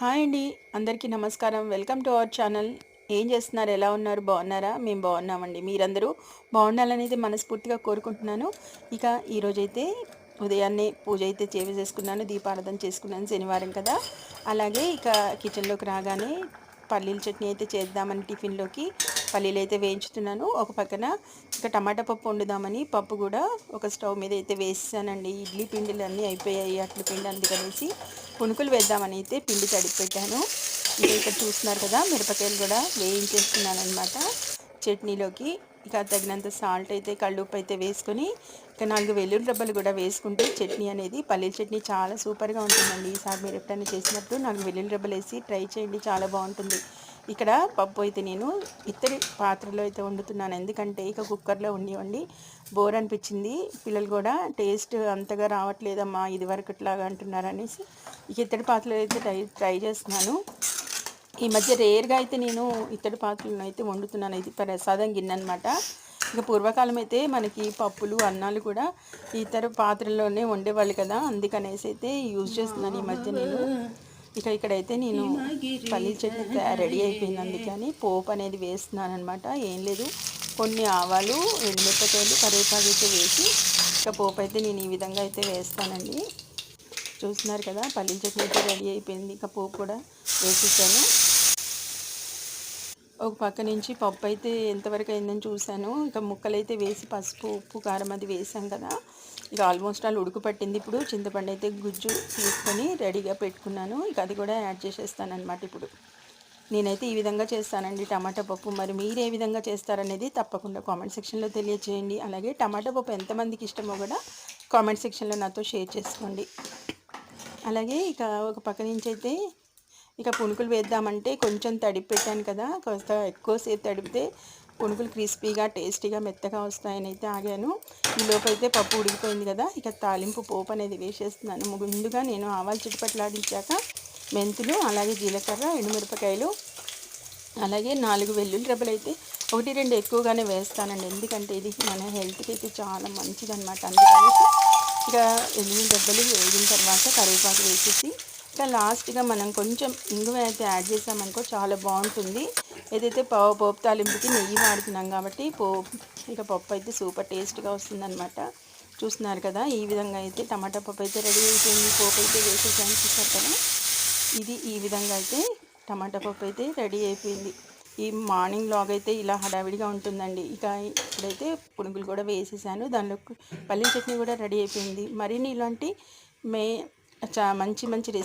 Hi అండి. అందరికీ నమస్కారం. Welcome to our channel. ఏం చేస్తున్నారు? ఎలా ఉన్నారు? బాగున్నారా? మేము బాగున్నామండి. మీరందరూ బాగుండాలనేది మనస్ఫూర్తిగా కోరుకుంటున్నాను. ఇక ఈరోజైతే ఉదయాన్నే పూజ అయితే చేసేసుకున్నాను. దీపారాధన చేసుకున్నాను. శనివారం కదా! అలాగే ఇక కిచెన్లోకి రాగానే పల్లీల చట్నీ అయితే చేద్దామని టిఫిన్లోకి పల్లీలు అయితే వేయించుతున్నాను. ఒక పక్కన ఇక టమాటా పప్పు వండుదామని పప్పు కూడా ఒక స్టవ్ మీద అయితే వేసానండి. ఇడ్లీ పిండిలు అన్నీ అయిపోయాయి. అట్ల పిండి అందుకనేసి పునుకులు వేద్దామని అయితే పిండి తడిపి పెట్టాను. ఇక ఇక్కడ చూస్తున్నారు కదా, మిరపకాయలు కూడా వేయించేస్తున్నాను అనమాట చట్నీలోకి. ఇక తగినంత సాల్ట్ అయితే కళ్ళుప్పు అయితే వేసుకొని ఇక 4 వెల్లుల్లి రెబ్బలు కూడా వేసుకుంటే చట్నీ అనేది పల్లీల చట్నీ చాలా సూపర్గా ఉంటుందండి. ఈసారి మీరు ఎప్పుడైనా చేసినప్పుడు 4 వెల్లుల్లి రెబ్బలు వేసి ట్రై చేయండి, చాలా బాగుంటుంది. ఇక్కడ పప్పు అయితే నేను ఇత్తడి పాత్రలో అయితే వండుతున్నాను. ఎందుకంటే ఇక కుక్కర్లో వండి బోర్ అనిపించింది. పిల్లలు కూడా టేస్ట్ అంతగా రావట్లేదమ్మా ఇది వరకుట్లాగా అంటున్నారు అనేసి ఇక ఇత్తడి పాత్రలో అయితే ట్రై చేస్తున్నాను. ఈ మధ్య రేర్గా అయితే నేను ఇత్తడి పాత్రలను అయితే వండుతున్నాను. ఇది ప్రసాదం గిన్నె అనమాట. ఇక పూర్వకాలం అయితే మనకి పప్పులు అన్నాలు కూడా ఇతర పాత్రల్లోనే వండేవాళ్ళు కదా, అందుకనేసి అయితే యూజ్ చేస్తున్నాను ఈ మధ్య నేను. ఇక ఇక్కడైతే నేను పల్లీల చట్నీ రెడీ అయిపోయింది. అందుకని పోపు అనేది వేస్తున్నాను అనమాట. ఏం లేదు, కొన్ని ఆవాలు, ఎండుమిరపకాయలు, కరివేపాకు అయితే వేసి ఇక పోపు అయితే నేను ఈ విధంగా అయితే వేస్తానండి. చూస్తున్నారు కదా, పల్లీల చట్నీ అయితే రెడీ అయిపోయింది. ఇక పోపు కూడా వేసేసాను. ఒక పక్క నుంచి పప్పు అయితే ఎంతవరకు అయిందని చూశాను. ఇక ముక్కలు అయితే వేసి పసుపు, ఉప్పు, కారం అది వేసాం కదా, ఇక ఆల్మోస్ట్ ఆల్ ఉడుకు పట్టింది. ఇప్పుడు చింతపండు అయితే గుజ్జు తీసుకొని రెడీగా పెట్టుకున్నాను. ఇక అది కూడా యాడ్ చేసేస్తానమాట. ఇప్పుడు నేనైతే ఈ విధంగా చేస్తానండి టమాటా పప్పు. మరి మీరు ఏ విధంగా చేస్తారనేది తప్పకుండా కామెంట్ సెక్షన్లో తెలియచేయండి. అలాగే టమాటా పప్పు ఎంతమందికి ఇష్టమో కూడా కామెంట్ సెక్షన్లో నాతో షేర్ చేసుకోండి. అలాగే ఇక ఒక పక్క నుంచి అయితే ఇక పునుకులు వేద్దామంటే కొంచెం తడిపి పెట్టాను కదా, కాస్త ఎక్కువసేపు తడిపితే పునుకులు క్రిస్పీగా, టేస్టీగా, మెత్తగా వస్తాయని అయితే ఆగాను. ఈలోపు అయితే పప్పు ఉడికిపోయింది కదా, ఇక తాలింపు పోపు అనేది వేసేస్తున్నాను. ముందుగా నేను ఆవాలు చిటపట్లాడించాక మెంతులు, అలాగే జీలకర్ర, ఎండుమిరపకాయలు, అలాగే 4 వెల్లుల్లి రెబ్బలు అయితే 1-2 ఎక్కువగానే వేస్తానండి. ఎందుకంటే ఇది మన హెల్త్కి అయితే చాలా మంచిదన్నమాట. అందుకనేసి ఇక వెల్లుల్లి రెబ్బలు వేగిన తర్వాత కరివేపాకు వేసేసి ఇక లాస్ట్గా మనం కొంచెం ఇంగువ అయితే యాడ్ చేసామనుకో చాలా బాగుంటుంది. ఏదైతే పోపు తాలింపుకి నెయ్యి వాడుతున్నాం కాబట్టి ఇక పప్పు అయితే సూపర్ టేస్ట్గా వస్తుందన్నమాట. చూస్తున్నారు కదా, ఈ విధంగా అయితే టమాటా పప్పు అయితే రెడీ అయిపోయింది. పోపు అయితే వేసేసాను, చూసారు కదా. ఇది ఈ విధంగా అయితే టమాటా పప్పు అయితే రెడీ అయిపోయింది. ఈ మార్నింగ్ లాగ్ అయితే ఇలా హడావిడిగా ఉంటుందండి. ఇక ఇప్పుడైతే పునుగులు కూడా వేసేసాను. దానిలో పల్లీల చట్నీ కూడా రెడీ అయిపోయింది. మరిన్ని ఇలాంటి మంచి మంచి